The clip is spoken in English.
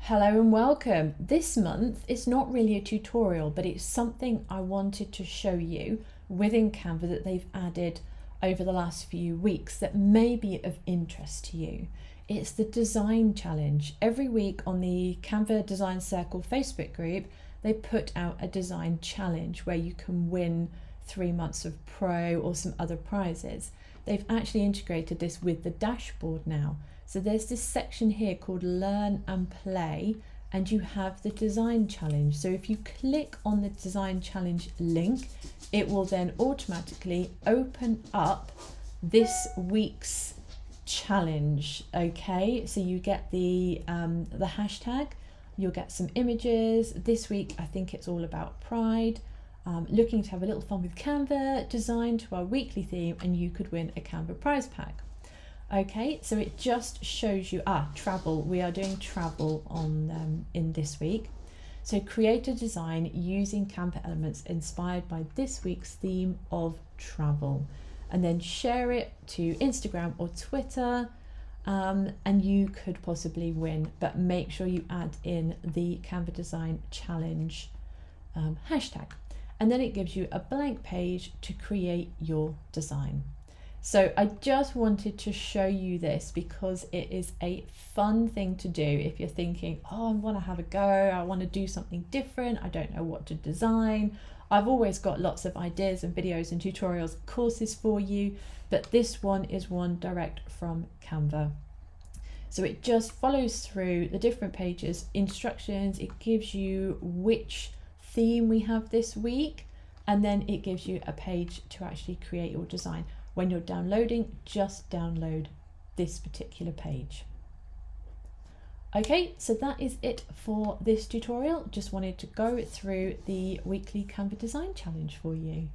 Hello and welcome. This month it's not really a tutorial, but it's something I wanted to show you within Canva that they've added over the last few weeks that may be of interest to you. It's the design challenge. Every week on the Canva Design Circle Facebook group, they put out a design challenge where you can win 3 months of pro or some other prizes. They've actually integrated this with the dashboard now. So there's this section here called Learn and Play, and you have the design challenge. So if you click on the design challenge link, it will then automatically open up this week's challenge. Okay, so you get the hashtag, you'll get some images. This week I think it's all about pride. Looking to have a little fun with Canva, designed to our weekly theme, and you could win a Canva prize pack. Okay, so it just shows you travel. We are doing travel on in this week. So create a design using Canva elements inspired by this week's theme of travel, and then share it to Instagram or Twitter, and you could possibly win. But make sure you add in the Canva Design Challenge hashtag, and then it gives you a blank page to create your design. So I just wanted to show you this because it is a fun thing to do if you're thinking, oh, I want to have a go, I want to do something different, I don't know what to design. I've always got lots of ideas and videos and tutorials, courses for you, but this one is one direct from Canva. So it just follows through the different pages, instructions, it gives you which theme we have this week, and then it gives you a page to actually create your design. When you're downloading, just download this particular page. Okay, so that is it for this tutorial. Just wanted to go through the weekly Canva Design Challenge for you.